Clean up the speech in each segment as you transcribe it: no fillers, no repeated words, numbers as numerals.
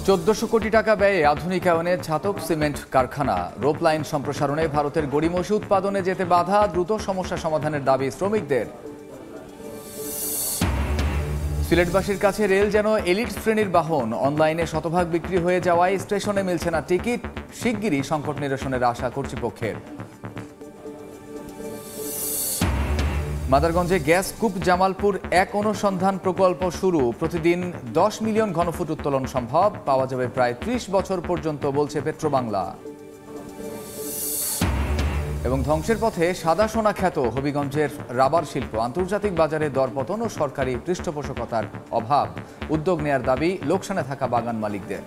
1400 কোটি টাকা ব্যয়ে আধুনিকায়নে ছাতক সিমেন্ট কারখানা রোপ লাইন সম্প্রসারণে ভারতের গড়িমসি উৎপাদনে যেতে বাধা, দ্রুত সমস্যা সমাধানের দাবি শ্রমিকদের। সিলেটবাসীর কাছে রেল যেন এলিট শ্রেণীর বাহন, অনলাইনে শতভাগ বিক্রি হয়ে যাওয়ায় স্টেশনে মিলছে না টিকিট, শিগগিরই সংকট নিরসনের আশা কর্তৃপক্ষের। মাদারগঞ্জে গ্যাস কূপ জামালপুর এক অনুসন্ধান প্রকল্প শুরু, প্রতিদিন 10 মিলিয়ন ঘনফুট উত্তোলন সম্ভব, পাওয়া যাবে প্রায় 30 বছর পর্যন্ত বলছে পেট্রোবাংলা। এবং ধ্বংসের পথে সাদা সোনা খ্যাত হবিগঞ্জের রাবার শিল্প, আন্তর্জাতিক বাজারে দরপতন ও সরকারি পৃষ্ঠপোষকতার অভাব, উদ্যোগ নেয়ার দাবি লোকসানে থাকা বাগান মালিকদের।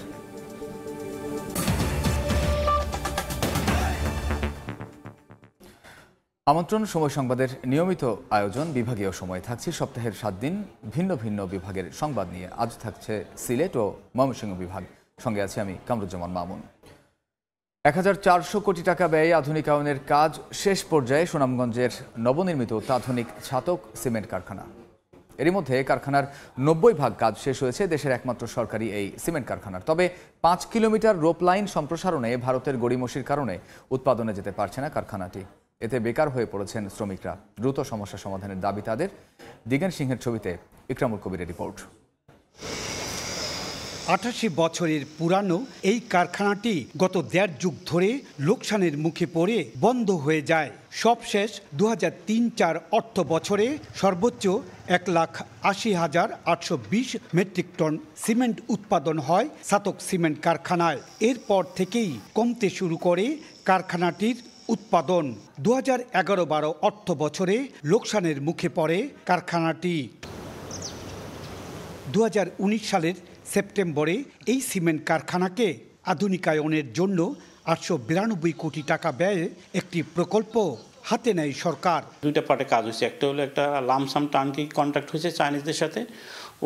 আমন্ত্রণ সময় সংবাদের নিয়মিত আয়োজন বিভাগীয় সময় থাকছে সপ্তাহের 7 দিন ভিন্ন ভিন্ন বিভাগের সংবাদ নিয়ে। আজ থাকছে সিলেট ও ময়মনসিংহ বিভাগ, সঙ্গে আছে আমি কামরুজ্জামান মামুন। 1400 কোটি টাকা ব্যয়ে আধুনিকায়নের কাজ শেষ পর্যায়ে সুনামগঞ্জের নবনির্মিত অত্যাধুনিক ছাতক সিমেন্ট কারখানা। এরই মধ্যে কারখানার 90% কাজ শেষ হয়েছে দেশের একমাত্র সরকারি এই সিমেন্ট কারখানার। তবে 5 কিলোমিটার রোপ লাইন সম্প্রসারণে ভারতের গড়িমসির কারণে উৎপাদনে যেতে পারছে না কারখানাটি। এতে বেকার হয়ে পড়েছেন শ্রমিকরা। দ্রুত সমস্যা সমাধানের দাবি তাদের। দিগেন সিংহের ছবিতে ইকরামুল কবিরের রিপোর্ট। 88 বছরের পুরানো এই কারখানাটি গত 1.5 যুগ ধরে লোকসানের মুখে পড়ে বন্ধ হয়ে যায়। সবশেষ 2003-04 অর্থ বছরে সর্বোচ্চ 1,80,820 মেট্রিক টন সিমেন্ট উৎপাদন হয় ছাতক সিমেন্ট কারখানায়। এরপর থেকেই কমতে শুরু করে কারখানাটির উৎপাদন। 2011-12 অর্থ বছরে লোকসানের মুখে পড়ে কারখানাটি। 2019 সালের সেপ্টেম্বরে এই সিমেন্ট কারখানাকে আধুনিকায়নের জন্য 892 কোটি টাকা ব্যয়ে একটি প্রকল্প হাতে নেয় সরকার। দুইটা পার্টে কাজ হয়েছে, একটা হলো একটা লামসাম টার্নকি কন্ট্রাক্ট হয়েছে চাইনিজদের সাথে,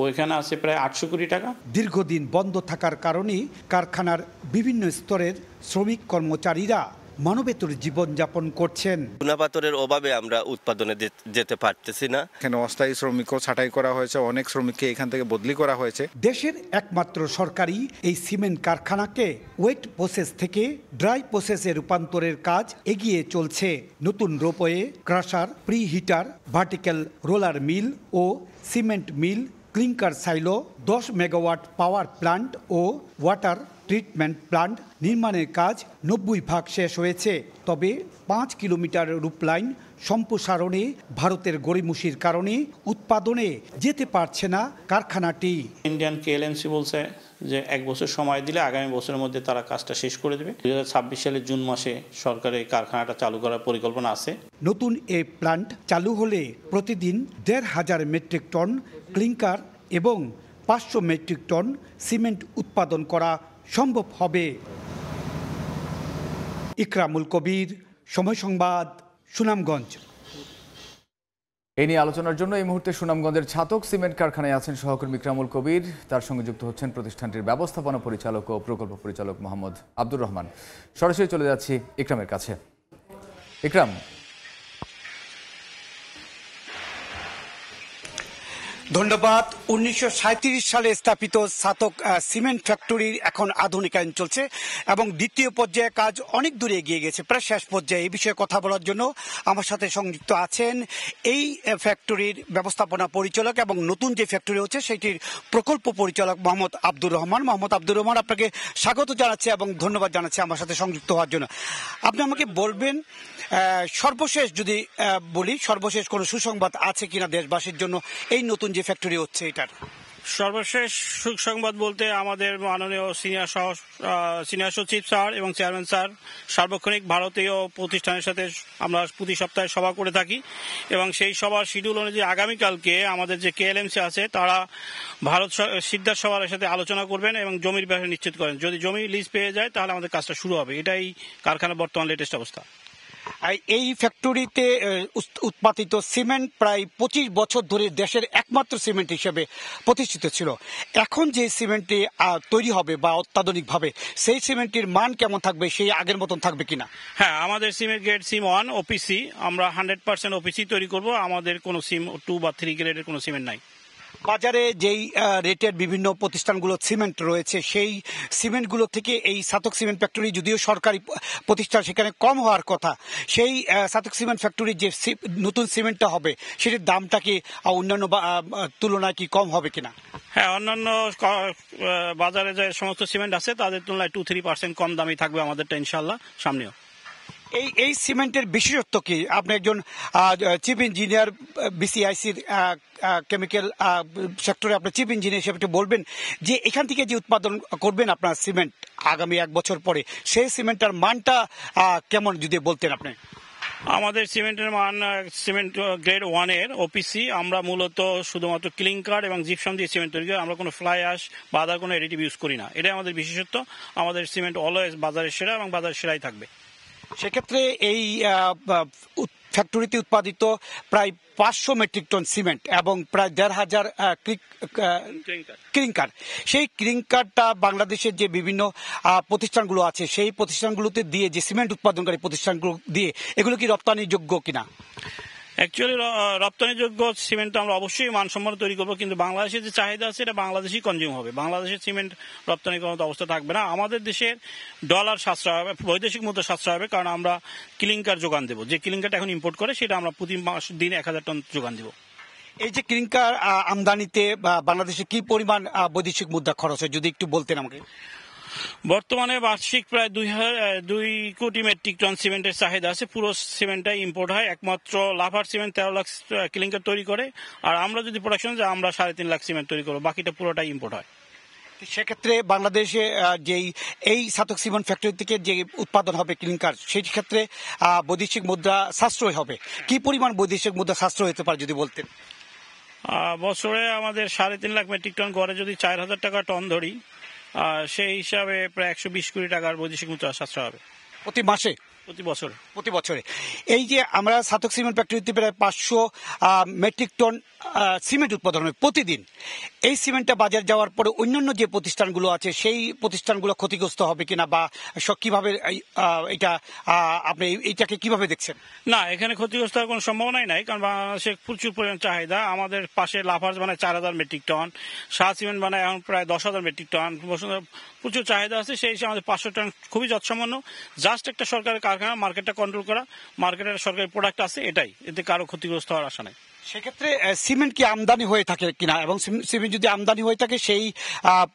ওইখানে আছে প্রায় 800 কোটি টাকা। দীর্ঘদিন বন্ধ থাকার কারণে কারখানার বিভিন্ন স্তরের শ্রমিক কর্মচারীরা মানবেতর জীবনযাপন করছেন। চুনাপাথরের অভাবে আমরা উৎপাদনে যেতে পারতেছি না। এখানে অস্থায়ী শ্রমিকও ছাঁটাই করা হয়েছে, অনেক শ্রমিককে এখান থেকে বদলি করা হয়েছে। দেশের একমাত্র সরকারি এই সিমেন্ট কারখানাকে ওয়েট প্রসেস থেকে ড্রাই প্রসেসে রূপান্তরের কাজ এগিয়ে চলছে। নতুন ropeway, crusher, preheater, vertical roller mill ও cement mill, clinker silo, 10 megawatt power plant ও ওয়াটার ট্রিটমেন্ট প্ল্যান্ট নির্মাণের কাজ 90% শেষ হয়েছে। তবে 5 কিলোমিটার রূপলাইন সম্প্রসারণে ভারতের গড়িমসির কারণে উৎপাদনে যেতে পারছে না কারখানাটি। ইন্ডিয়ান কেএলএমসি বলছে যে 1 বছর সময় দিলে আগামী বছরের মধ্যে তারা কাজটা শেষ করে দেবে। 2026 সালের জুন মাসে সরকারের কারখানাটা চালু করার পরিকল্পনা আছে। নতুন এই প্ল্যান্ট চালু হলে প্রতিদিন 1,500 মেট্রিক টন ক্লিংকার এবং 500 মেট্রিক টন সিমেন্ট উৎপাদন করা সম্ভব হবে। ইকরামুল কবির, সময় সংবাদ, সুনামগঞ্জ। এই নিয়ে আলোচনার জন্য এই মুহূর্তে সুনামগঞ্জের ছাতক সিমেন্ট কারখানায় আছেন সহকর্মী ইকরামুল কবির। তার সঙ্গে যুক্ত হচ্ছেন প্রতিষ্ঠানটির ব্যবস্থাপনা পরিচালক ও প্রকল্প পরিচালক মোহাম্মদ আব্দুর রহমান। সরাসরি চলে যাচ্ছি ইকরামের কাছে। ইকরাম, ধন্যবাদ। 1937 সালে স্থাপিত ছাতক সিমেন্ট ফ্যাক্টরির এখন আধুনিকায়ন চলছে এবং দ্বিতীয় পর্যায়ে কাজ অনেক দূরে এগিয়ে গেছে, প্রায় শেষ পর্যায়ে। এই বিষয়ে কথা বলার জন্য আমার সাথে সংযুক্ত আছেন এই ফ্যাক্টরির ব্যবস্থাপনা পরিচালক এবং নতুন যে ফ্যাক্টরি হচ্ছে সেটির প্রকল্প পরিচালক মোহাম্মদ আব্দুর রহমান। মোহাম্মদ আব্দুর রহমান, আপনাকে স্বাগত জানাচ্ছি এবং ধন্যবাদ জানাচ্ছি আমার সাথে সংযুক্ত হওয়ার জন্য। আপনি আমাকে বলবেন, সর্বশেষ যদি বলি, সর্বশেষ কোনো সুসংবাদ আছে কিনা দেশবাসীর জন্য এই নতুন যে ফ্যাক্টরি হচ্ছে এটার? সর্বশেষ সুসংবাদ বলতে আমাদের মাননীয় সিনিয়র সচিব স্যার এবং চেয়ারম্যান স্যার সার্বক্ষণিক ভারতীয় প্রতিষ্ঠানের সাথে আমরা প্রতি সপ্তাহে সভা করে থাকি এবং সেই সভার শিডিউল অনুযায়ী আগামীকালকে আমাদের যে কেএলএমসি আছে তারা ভারত সিদ্ধার্থ সভার সাথে আলোচনা করবেন এবং জমির ব্যাপারে নিশ্চিত করেন। যদি জমি লিজ পেয়ে যায় তাহলে আমাদের কাজটা শুরু হবে। এটাই কারখানার বর্তমান লেটেস্ট অবস্থা। এই ফ্যাক্টরিতে উৎপাদিত সিমেন্ট প্রায় 25 বছর ধরে দেশের একমাত্র সিমেন্ট হিসেবে প্রতিষ্ঠিত ছিল। এখন যে সিমেন্টটি তৈরি হবে বা অত্যাধুনিকভাবে, সেই সিমেন্টের মান কেমন থাকবে, সেই আগের মতন থাকবে কিনা? হ্যাঁ, আমাদের সিমেন্ট গ্রেড সিম 1 ওপিসি, আমরা 100% ওপিসি তৈরি করব। আমাদের কোনো সিম 2 বা 3 গ্রেডের কোনো সিমেন্ট নাই। বাজারে যেই রেটের বিভিন্ন প্রতিষ্ঠানগুলো সিমেন্ট রয়েছে সেই সিমেন্টগুলো থেকে এই সাতক সিমেন্ট ফ্যাক্টরি যদিও সরকারি প্রতিষ্ঠান সেখানে কম হওয়ার কথা, সেই সাতক সিমেন্ট ফ্যাক্টরির যে নতুন সিমেন্টটা হবে সেটির দামটা কি অন্যান্য তুলনায় কি কম হবে কিনা? হ্যাঁ, অন্যান্য বাজারে যে সমস্ত সিমেন্ট আছে তাদের তুলনায় 2-3% কম দামই থাকবে আমাদেরটা ইনশাল্লাহ সামনেও। এই সিমেন্টের বিশেষত্ব কি? আপনি একজন চিফ ইঞ্জিনিয়ার, বিসিআইসির কেমিক্যাল সেক্টরে আপনি চিফ ইঞ্জিনিয়ার হিসেবে বলবেন যে এখান থেকে যে উৎপাদন করবেন আপনার সিমেন্ট আগামী 1 বছর পরে, সেই সিমেন্টের মানটা কেমন যদি বলতেন আপনি। আমাদের সিমেন্টের মান সিমেন্ট গ্রেড 1-এর ওপিসি। আমরা মূলত শুধুমাত্র ক্লিংকার এবং জিপসাম দিয়ে সিমেন্ট তৈরি করি, আমরা কোনো ফ্লাই অ্যাশ বা আদার কোনো এডিটিভ ইউজ করি না। এটাই আমাদের বিশেষত্ব। আমাদের সিমেন্ট অলওয়েজ বাজারের সেরা এবং বাজারের সেরাই থাকবে। সেক্ষেত্রে এই ফ্যাক্টরিতে উৎপাদিত প্রায় 500 মেট্রিক টন সিমেন্ট এবং প্রায় 1,500 ক্লিংকার, সেই ক্লিংকারটা বাংলাদেশের যে বিভিন্ন প্রতিষ্ঠানগুলো আছে সেই প্রতিষ্ঠানগুলোতে দিয়ে, যে সিমেন্ট উৎপাদনকারী প্রতিষ্ঠানগুলো দিয়ে, এগুলো কি রপ্তানিযোগ্য কিনা? অ্যাকচুয়ালি রপ্তানিযোগ্য সিমেন্ট আমরা অবশ্যই মানসম্পন্ন তৈরি করবো, কিন্তু বাংলাদেশের যে চাহিদা আছে এটা বাংলাদেশই কনজিউম হবে। বাংলাদেশের সিমেন্ট রপ্তানি করার মতো অবস্থা থাকবে না। আমাদের দেশের ডলার সাশ্রয় হবে, বৈদেশিক মুদ্রা সাশ্রয় হবে, কারণ আমরা ক্লিংকার যোগান দেবো। যে ক্লিংকারটা এখন ইম্পোর্ট করে সেটা আমরা প্রতি দিনে 1000 টন যোগান দেবো। এই যে ক্লিংকার আমদানিতে বাংলাদেশে কি পরিমাণ বৈদেশিক মুদ্রা খরচ হয় যদি একটু বলতেন আমাকে। বর্তমানে বার্ষিক প্রায় 2 কোটি মেট্রিক টন সিমেন্টের চাহিদা আছে। পুরো সিমেন্টটাই ইম্পোর্ট হয়। একমাত্র লাফার সিমেন্ট 13 লাখ ক্লিংকার তৈরি করে, আর আমরা যদি প্রোডাকশন যাই আমরা 3.5 লাখ সিমেন্ট তৈরি করবো, বাকিটা পুরোটাই ইম্পোর্ট হয়। সেক্ষেত্রে বাংলাদেশে যেই এই সাতক সিমেন্ট ফ্যাক্টরি থেকে যে উৎপাদন হবে ক্লিংকার, সেই ক্ষেত্রে বৈদেশিক মুদ্রা সাশ্রয় হবে। কি পরিমাণ বৈদেশিক মুদ্রা সাশ্রয় হতে পারে যদি বলতেন। বছরে আমাদের 3.5 লাখ মেট্রিক টন গড়ে যদি 4,000 টাকা টন ধরি, সেই হিসাবে প্রায় 120 কোটি টাকার বৈদেশিক মুদ্রা সাশ্রয় হবে প্রতি মাসে, প্রতি বছরে। এই যে আমরা সাতক সিমেন্ট ফ্যাক্টরিতে প্রায় 500 মেট্রিক টন সিমেন্ট উৎপাদন হয় প্রতিদিন, এই সিমেন্টটা বাজার যাওয়ার পরে অন্যান্য যে প্রতিষ্ঠানগুলো আছে সেই প্রতিষ্ঠানগুলো ক্ষতিগ্রস্ত হবে কিনা, বা কিভাবে এটা আপনি এইটাকে কিভাবে দেখছেন? না, এখানে ক্ষতিগ্রস্ত হওয়ার কোনো সম্ভাবনাই নাই, কারণ বাংলাদেশে প্রচুর পরিমাণ চাহিদা। আমাদের পাশে লাফার্জ বানায় 4,000 মেট্রিক টন, শাহ সিমেন্ট বানায় এখন প্রায় 10,000 মেট্রিক টন, প্রচুর চাহিদা আছে। সেই হিসেবে আমাদের 500 টন খুবই যৎসামান্য। জাস্ট একটা সরকারের কারখানা, মার্কেটটা কন্ট্রোল করা, মার্কেটের সরকারি প্রোডাক্ট আছে, এটাই। এতে কারো ক্ষতিগ্রস্ত হওয়ার আশা নাই। সেক্ষেত্রে সিমেন্ট কি আমদানি হয়ে থাকে কিনা, এবং সিমেন্ট যদি আমদানি হয়ে থাকে সেই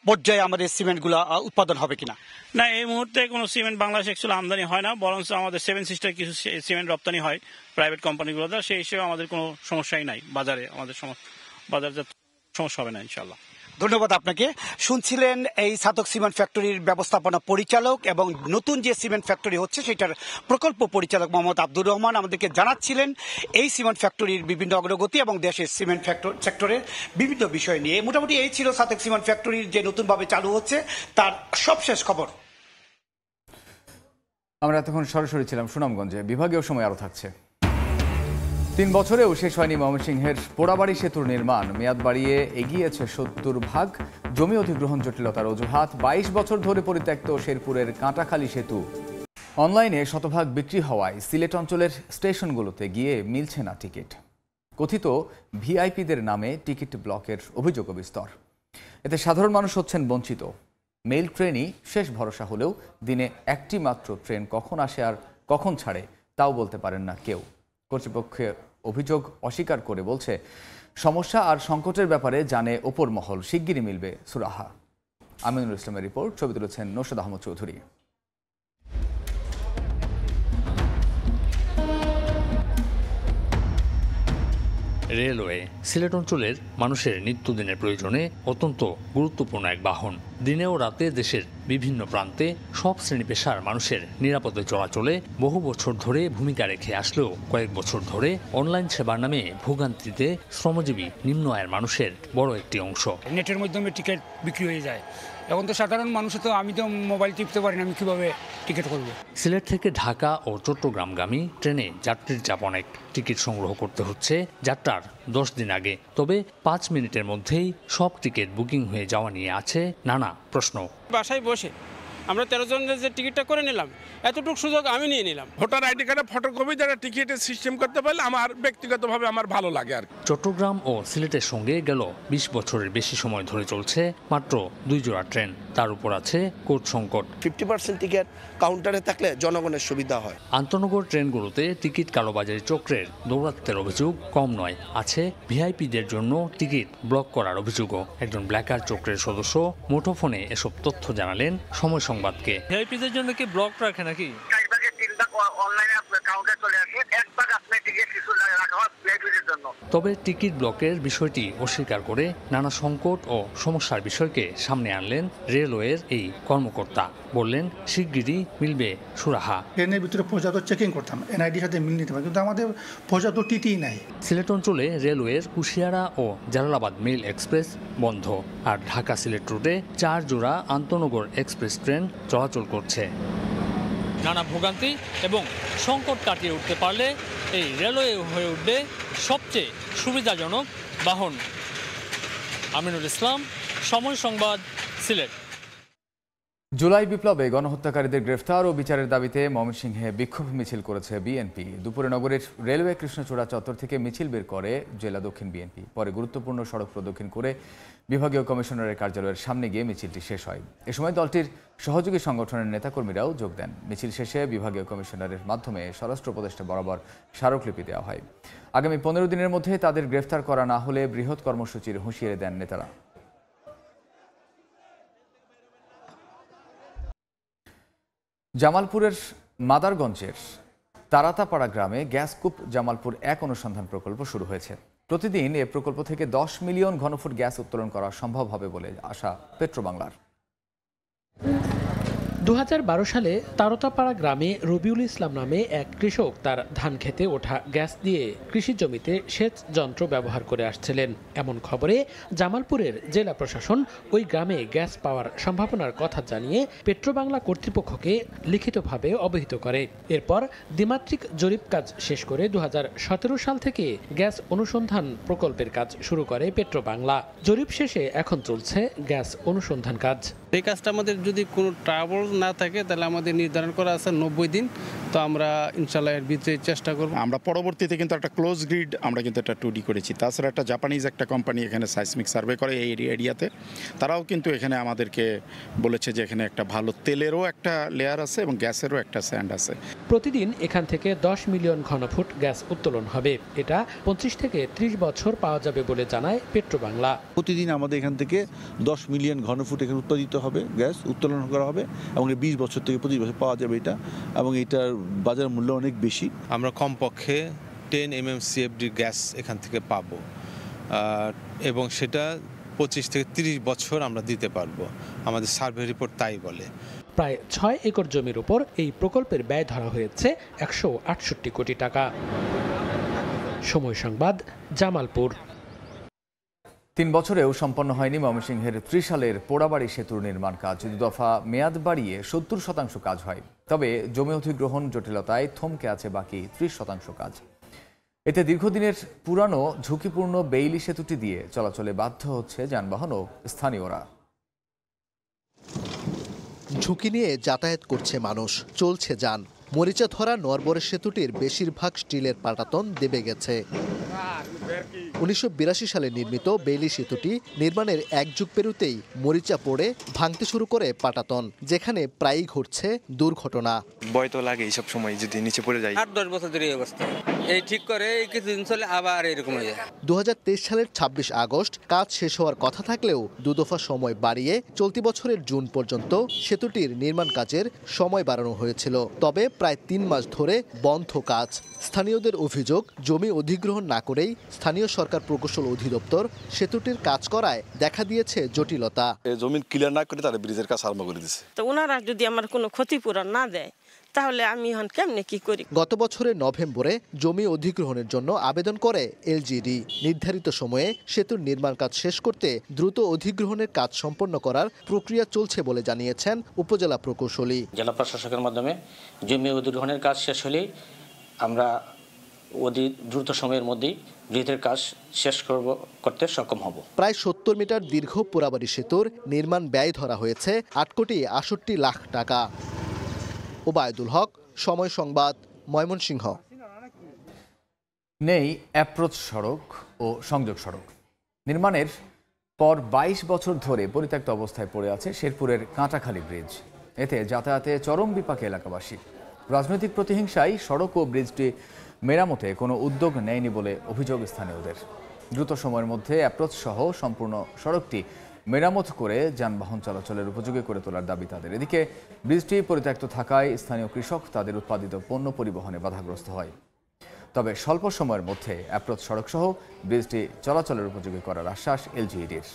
পর্যায়ে আমাদের সিমেন্টগুলো উৎপাদন হবে কিনা? না, এই মুহূর্তে কোনো সিমেন্ট বাংলাদেশে অ্যাকচুয়ালি আমদানি হয় না, বরং আমাদের 7 সিস্টার কিছু সিমেন্ট রপ্তানি হয় প্রাইভেট কোম্পানিগুলো দ্বারা। সেই হিসেবে আমাদের কোনো সমস্যাই নাই, বাজারে আমাদের বাজারজাত সমস্যা হবে না ইনশাল্লাহ। ধন্যবাদ আপনাকে। শুনছিলেন এই সাতক সিমেন্ট ফ্যাক্টরির ব্যবস্থাপনা পরিচালক এবং নতুন যে সিমেন্ট ফ্যাক্টরি হচ্ছে সেটার প্রকল্প পরিচালক মোহাম্মদ আব্দুর রহমান আমাদেরকে জানাচ্ছিলেন এই সিমেন্ট ফ্যাক্টরির বিভিন্ন অগ্রগতি এবং দেশের সিমেন্ট সেক্টরের বিভিন্ন বিষয় নিয়ে। মোটামুটি এই ছিল সাতক সিমেন্ট ফ্যাক্টরির যে নতুনভাবে চালু হচ্ছে তার সবশেষ খবর। আমরা এতক্ষণ সরাসরি ছিলাম সুনামগঞ্জে, বিভাগীয় সময় আরও থাকছে। 3 বছরেও শেষ হয়নি ময়মনসিংহের পোড়াবাড়ি সেতুর নির্মাণ, মেয়াদ বাড়িয়ে এগিয়েছে 70 জমি অধিগ্রহণ জটিলতার অজুহাত। 22 বছর ধরে পরিত্যক্ত শেরপুরের কাঁটাখালী সেতু অনলাইনে শতভাগ বিক্রি হওয়ায় সিলেট অঞ্চলের স্টেশনগুলোতে গিয়ে মিলছে না টিকিট। কথিত ভিআইপিদের নামে টিকিট ব্লকের অভিযোগ বিস্তর। এতে সাধারণ মানুষ হচ্ছেন বঞ্চিত। মেইল ট্রেনই শেষ ভরসা হলেও দিনে একটি মাত্র ট্রেন কখন আসে আর কখন ছাড়ে তাও বলতে পারেন না কেউ। কর্তৃপক্ষের অভিযোগ অস্বীকার করে বলছে, সমস্যা আর সংকটের ব্যাপারে জানে ওপর মহল, শিগগিরই মিলবে সুরাহা। আমিনুল ইসলামের রিপোর্ট, ছবি তুলেছেন নৌশাদ আহমদ চৌধুরী। রেলওয়ে সিলেট অঞ্চলের মানুষের নিত্যদিনের প্রয়োজনে অত্যন্ত গুরুত্বপূর্ণ এক বাহন। দিনে ও রাতে দেশের বিভিন্ন প্রান্তে সব শ্রেণী পেশার মানুষের নিরাপদে চলাচলে বহু বছর ধরে ভূমিকা রেখে আসলেও কয়েক বছর ধরে অনলাইন সেবার নামে ভোগান্তিতে শ্রমজীবী নিম্ন আয়ের মানুষের বড় একটি অংশ। নেটের মাধ্যমে টিকিট বিক্রি হয়ে যায়। এখন তো সাধারণ মানুষ, তো আমি তো মোবাইল টিপতে পারি না, আমি কিভাবে টিকিট করব? সিলেট থেকে ঢাকা ও চট্টগ্রামগামী ট্রেনে যাত্রীর চাপ অনেক। টিকিট সংগ্রহ করতে হচ্ছে যাত্রার 10 দিন আগে। তবে 5 মিনিটের মধ্যেই সব টিকিট বুকিং হয়ে যাওয়া নিয়ে আছে নানা প্রশ্ন। বাসায় বসে আমরা 13 জনের যে টিকিটটা করে নিলাম, এতটুকু সুযোগ আমি নিয়ে নিলাম। ভোটার আইডি কার্ডে ফটোকপি দ্বারা টিকিটের সিস্টেম করতে পারলে আমার ব্যক্তিগতভাবে আমার ভালো লাগে আর চট্টগ্রাম ও সিলেটের সঙ্গে গেল 20 বছরের বেশি সময় ধরে চলছে মাত্র 2 জোড়া ট্রেন। তার উপর আছে কোচ সংকট। 50% টিকিট কাউন্টারে থাকলে জনগণের সুবিধা হয়। আন্তনগর ট্রেনগুলোতে টিকিট কালোবাজারি চক্রের দৌরাত্ম্যের অভিযোগ কম নয়, আছে ভিআইপিদের জন্য টিকিট ব্লক করার অভিযোগও। একজন ব্ল্যাকার চক্রের সদস্য মুঠোফোনে এসব তথ্য জানালেন সময় সংবাদকে। ভিআইপিদের জন্য কি ব্লক রাখে নাকি? তবে টিকিট ব্লকের বিষয়টি অস্বীকার করে নানা সংকট ও সমস্যার বিষয়কে সামনে আনলেন রেলওয়ের এই কর্মকর্তা। বললেন শিগগিরই মিলবে সুরাহা। ট্রেনের ভিতরে পর্যাপ্ত চেকিং করতাম, এনআইডির সাথে মিল নিতে পারে, কিন্তু আমাদের পর্যাপ্ত টিটি নাই। সিলেট অঞ্চলে রেলওয়ের কুশিয়ারা ও জালালাবাদ মেল এক্সপ্রেস বন্ধ, আর ঢাকা সিলেট রুটে 4 জোড়া আন্তনগর এক্সপ্রেস ট্রেন চলাচল করছে। নানা ভোগান্তি এবং সংকট কাটিয়ে উঠতে পারলে এই রেলওয়ে হয়ে উঠবে সবচেয়ে সুবিধাজনক বাহন। আমিনুল ইসলাম, সময় সংবাদ, সিলেট। জুলাই বিপ্লবে গণহত্যাকারীদের গ্রেফতার ও বিচারের দাবিতে ময়মনসিংহে বিক্ষোভ মিছিল করেছে বিএনপি। দুপুরে নগরের রেলওয়ে কৃষ্ণচূড়া চত্বর থেকে মিছিল বের করে জেলা দক্ষিণ বিএনপি। পরে গুরুত্বপূর্ণ সড়ক প্রদক্ষিণ করে বিভাগীয় কমিশনারের কার্যালয়ের সামনে গিয়ে মিছিলটি শেষ হয়। এ সময় দলটির সহযোগী সংগঠনের নেতাকর্মীরাও যোগ দেন। মিছিল শেষে বিভাগীয় কমিশনারের মাধ্যমে স্বরাষ্ট্র উপদেষ্টা বরাবর স্মারকলিপি দেওয়া হয়। আগামী 15 দিনের মধ্যে তাদের গ্রেফতার করা না হলে বৃহৎ কর্মসূচির হুঁশিয়ারি দেন নেতারা। জামালপুরের মাদারগঞ্জের তারাতাপাড়া গ্রামে গ্যাসকূপ জামালপুর 1 অনুসন্ধান প্রকল্প শুরু হয়েছে। প্রতিদিন এ প্রকল্প থেকে 10 মিলিয়ন ঘনফুট গ্যাস উত্তোলন করা সম্ভব হবে বলে আশা পেট্রোবাংলার। 2012 সালে তারতাপাড়া গ্রামে রবিউল ইসলাম নামে এক কৃষক তার ধান খেতে ওঠা গ্যাস দিয়ে কৃষি জমিতে সেচ যন্ত্র ব্যবহার করে আসছিলেন। এমন খবরে জামালপুরের জেলা প্রশাসন ওই গ্রামে গ্যাস পাওয়ার সম্ভাবনার কথা জানিয়ে পেট্রোবাংলা কর্তৃপক্ষকে লিখিতভাবে অবহিত করে। এরপর দ্বিমাত্রিক জরিপ কাজ শেষ করে 2017 সাল থেকে গ্যাস অনুসন্ধান প্রকল্পের কাজ শুরু করে পেট্রোবাংলা। জরিপ শেষে এখন চলছে গ্যাস অনুসন্ধান কাজ। এই কাজটা আমাদের যদি কোনো ট্রাবল না থাকে তাহলে আমাদের নির্ধারণ করা আছে 90 দিন। তো আমরা ইনশাআল্লাহ এর ভিতরে চেষ্টা করব। আমরা পরবর্তীতে কিন্তু একটা ক্লোজ গ্রিড আমরা কিন্তু একটা 2D করেছি। তাছাড়া একটা জাপানিজ একটা কোম্পানি এখানে সাইসমিক সার্ভে করে এই এরিয়াতে, তারাও কিন্তু এখানে আমাদেরকে বলেছে যে এখানে একটা ভালো তেলেরও একটা লেয়ার আছে এবং গ্যাসেরও একটা স্যান্ড আছে। প্রতিদিন এখান থেকে 10 মিলিয়ন ঘনফুট গ্যাস উত্তোলন হবে। এটা 25 থেকে 30 বছর পাওয়া যাবে বলে জানায় পেট্রোবাংলা। প্রতিদিন আমাদের এখান থেকে 10 মিলিয়ন ঘনফুট এখানে উৎপাদিত হবে, গ্যাস উত্তোলন করা হবে এবং 20 বছর থেকে 25 বছর পাওয়া যাবে এটা, এবং এটার বাজার মূল্য অনেক বেশি। আমরা কমপক্ষে 10 MMCFD গ্যাস এখান থেকে পাবো, এবং সেটা 25 থেকে 30 বছর আমরা দিতে পারবো। আমাদের সার্ভে রিপোর্ট তাই বলে। প্রায় 6 একর জমির উপর এই প্রকল্পের ব্যয় ধরা হয়েছে 168 কোটি টাকা। সময় সংবাদ, জামালপুর। 3 বছরেও সম্পন্ন হয়নি ময়মনসিংহের ত্রিশালের পোড়াবাড়ি সেতুর নির্মাণ কাজ। 2 দফা মেয়াদ বাড়িয়ে 70% কাজ হয়, তবে জমি অধিগ্রহণ জটিলতায় থমকে আছে বাকি 30% কাজ। এতে দীর্ঘদিনের পুরানো ঝুঁকিপূর্ণ বেইলি সেতুটি দিয়ে চলাচলে বাধ্য হচ্ছে যানবাহন ও স্থানীয়রা। ঝুঁকি নিয়ে যাতায়াত করছে মানুষ, চলছে যান। মরিচা ধরা নরবরে সেতুটির বেশিরভাগ স্টিলের পাটাতন দেবে গেছে। 1982 সালে নির্মিত বেইলি সেতুটি নির্মাণের 1 যুগ পেরুতেই মরিচা পড়ে ভাঙতে শুরু করে পাটাতন, যেখানে প্রায়ই ঘটছে দুর্ঘটনা। ভয় তো লাগে এইসব সময় যদি নিচে পড়ে যায়। 8-10 বছর ধরে এই অবস্থা, এই ঠিক করে কিছুদিন চলে আবার এরকম হয়ে যায়। 2023 সালের 26 আগস্ট কাজ শেষ হওয়ার কথা থাকলেও 2 দফা সময় বাড়িয়ে চলতি বছরের জুন পর্যন্ত সেতুটির নির্মাণ কাজের সময় বাড়ানো হয়েছিল। তবে প্রায় 3 মাস ধরে বন্ধ কাজ। স্থানীয়দের অভিযোগ, জমি অধিগ্রহণ না করেই স্থানীয় সরকার প্রকৌশল অধিদপ্তর সেতুটির কাজ করায় দেখা দিয়েছে জটিলতা। জমি ক্লিয়ার না করে তারা ব্রিজের কাজ আরম্ভ করে দিয়েছে। তো ওনারা যদি আমার কোনো ক্ষতিপূরণ না দেয় তাহলে আমি এখন কেমনে কি করি? গত বছরের নভেম্বরে জমি অধিগ্রহণের জন্য আবেদন করে এলজিডি। নির্ধারিত সময়ে সেতুর নির্মাণ কাজ শেষ করতে দ্রুত অধিগ্রহণের কাজ সম্পন্ন করার প্রক্রিয়া চলছে বলে জানিয়েছেন উপজেলা প্রকৌশলী। জেলা প্রশাসকের মাধ্যমে জমি অধিগ্রহণের কাজ শেষ হলেই আমরা দ্রুত সময়ের মধ্যেই ব্রিজের কাজ শেষ করতে সক্ষম হব। প্রায় ৭০ মিটার দীর্ঘ পোড়াবাড়ি সেতুর নির্মাণ ব্যয় ধরা হয়েছে ৮ কোটি ৬৮ লাখ টাকা। ওবায়দুল হক, সময় সংবাদ, ময়মনসিংহ। নেই অ্যাপ্রোচ সড়ক ও সংযোগ সড়ক। নির্মাণের পর ২২ বছর ধরে পরিত্যক্ত অবস্থায় পড়ে আছে শেরপুরের কাঁটাখালী ব্রিজ। এতে যাতায়াতে চরম বিপাকে এলাকাবাসী। রাজনৈতিক প্রতিহিংসায় সড়ক ও ব্রিজটি মেরামতে কোনো উদ্যোগ নেয়নি বলে অভিযোগ স্থানীয়দের। দ্রুত সময়ের মধ্যে অ্যাপ্রোচ সহ সম্পূর্ণ সড়কটি মেরামত করে যানবাহন চলাচলের উপযোগী করে তোলার দাবি তাদের। এদিকে ব্রিজটি পরিত্যক্ত থাকায় স্থানীয় কৃষক তাদের উৎপাদিত পণ্য পরিবহনে বাধাগ্রস্ত হয়। তবে স্বল্প সময়ের মধ্যে অ্যাপ্রোচ সড়ক সহ ব্রিজটি চলাচলের উপযোগী করার আশ্বাস এলজিইডির।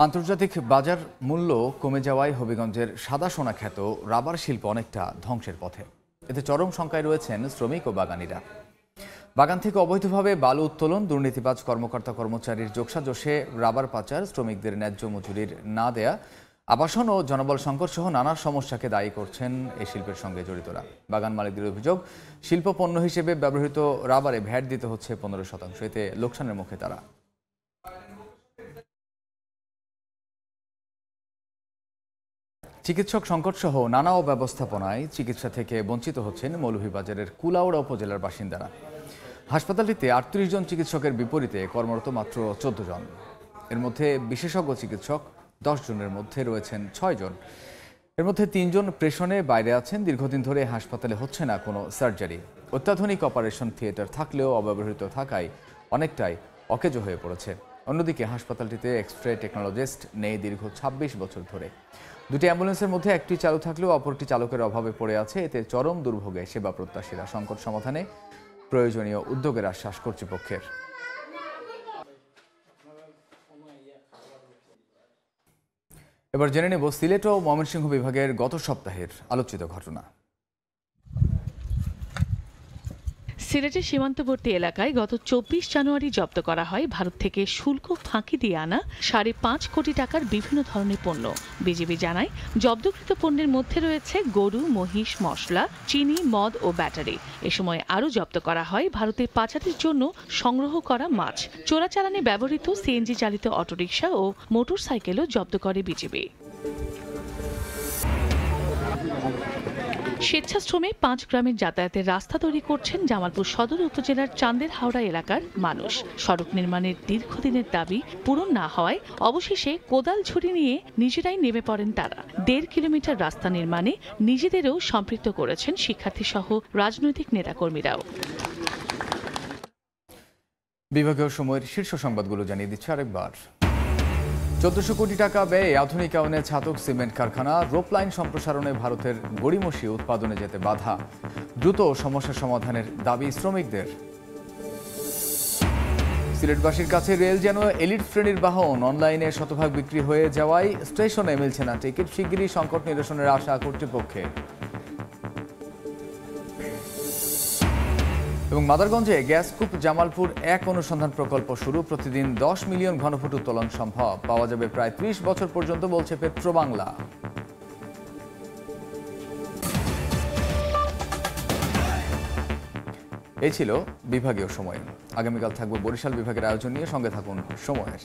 আন্তর্জাতিক বাজার মূল্য কমে যাওয়ায় হবিগঞ্জের সাদা সোনা খ্যাত রাবার শিল্প অনেকটা ধ্বংসের পথে। এতে চরম শঙ্কায় রয়েছেন শ্রমিক ও বাগানীরা। বাগান থেকে অবৈধভাবে বালু উত্তোলন, দুর্নীতিবাজ কর্মকর্তা কর্মচারীর যোগসাজশে রাবার পাচার, শ্রমিকদের ন্যায্য মজুরির না দেয়া, আবাসন ও জনবল সংকট সহ নানা সমস্যাকে দায়ী করছেন এই শিল্পের সঙ্গে জড়িতরা। বাগান মালিকদের অভিযোগ, শিল্প পণ্য হিসেবে ব্যবহৃত রাবারে ভ্যাট দিতে হচ্ছে 15%। এতে লোকসানের মুখে তারা। চিকিৎসক সংকট সহ নানা অব্যবস্থাপনায় চিকিৎসা থেকে বঞ্চিত হচ্ছেন মৌলভীবাজারের কুলাউড়া উপজেলার বাসিন্দারা। হাসপাতালটিতে 38 জন চিকিৎসকের বিপরীতে কর্মরত মাত্র 14 জন। এর মধ্যে বিশেষজ্ঞ চিকিৎসক 10 জনের মধ্যে রয়েছেন 6 জন। এর মধ্যে 3 জন প্রেষণে বাইরে আছেন। দীর্ঘদিন ধরে হাসপাতালে হচ্ছে না কোনো সার্জারি। অত্যাধুনিক অপারেশন থিয়েটার থাকলেও অব্যবহৃত থাকায় অনেকটাই অকেজো হয়ে পড়েছে। অন্যদিকে হাসপাতালটিতে এক্স-রে টেকনোলজিস্ট নেই দীর্ঘ 26 বছর ধরে। দুটি অ্যাম্বুলেন্সের মধ্যে একটি চালু থাকলেও অপরটি চালকের অভাবে পড়ে আছে। এতে চরম দুর্ভোগে সেবা প্রত্যাশীরা। সংকট সমাধানে প্রয়োজনীয় উদ্যোগের আশ্বাস কর্তৃপক্ষের। এবার জেনে নেব সিলেট ও ময়মনসিংহ বিভাগের গত সপ্তাহের আলোচিত ঘটনা। সিলেটের সীমান্তবর্তী এলাকায় গত 24 জানুয়ারি জব্দ করা হয় ভারত থেকে শুল্ক ফাঁকি দিয়ে আনা 5.5 কোটি টাকার বিভিন্ন ধরনের পণ্য। বিজিবি জানায়, জব্দকৃত পণ্যের মধ্যে রয়েছে গরু, মহিষ, মশলা, চিনি, মদ ও ব্যাটারি। এ সময় আরও জব্দ করা হয় ভারতে পাচারের জন্য সংগ্রহ করা মাছ। চোরাচালানে ব্যবহৃত সিএনজি চালিত অটোরিকশা ও মোটরসাইকেলও জব্দ করে বিজিবি। স্বেচ্ছাশ্রমে 5 গ্রামের যাতায়াতের রাস্তা তৈরি করছেন জামালপুর সদর উপজেলার চান্দের হাওড়া এলাকার মানুষ। সড়ক নির্মাণের দীর্ঘদিনের দাবি পূরণ না হওয়ায় অবশেষে কোদাল ঝুড়ি নিয়ে নিজেরাই নেমে পড়েন তারা। 1.5 কিলোমিটার রাস্তা নির্মাণে নিজেদেরও সম্পৃক্ত করেছেন শিক্ষার্থী সহ রাজনৈতিক নেতাকর্মীরাও। বিভাগীয় সময়ের শীর্ষ সংবাদগুলো জানিয়ে দিচ্ছে আরেকবার। 1400 কোটি টাকা ব্যয়ে আধুনিকায়নে ছাতক সিমেন্ট কারখানা, রোপ লাইন সম্প্রসারণে ভারতের গড়িমসি উৎপাদনে যেতে বাধা। দ্রুত সমস্যা সমাধানের দাবি শ্রমিকদের। সিলেটবাসীর কাছে রেল যেন এলিট শ্রেণীর বাহন। অনলাইনে শতভাগ বিক্রি হয়ে যাওয়ায় স্টেশনে মিলছে না টিকিট। শিগগিরই সংকট নিরসনের আশা কর্তৃপক্ষের। এবং মাদারগঞ্জে গ্যাসকূপ জামালপুর 1 অনুসন্ধান প্রকল্প শুরু। প্রতিদিন 10 মিলিয়ন ঘনফুট উত্তোলন সম্ভব। পাওয়া যাবে প্রায় 30 বছর পর্যন্ত, বলছে পেট্রোবাংলা। এই ছিল বিভাগীয় সময়। আগামীকাল থাকবো বরিশাল বিভাগের আয়োজন নিয়ে। সঙ্গে থাকুন সময়ের।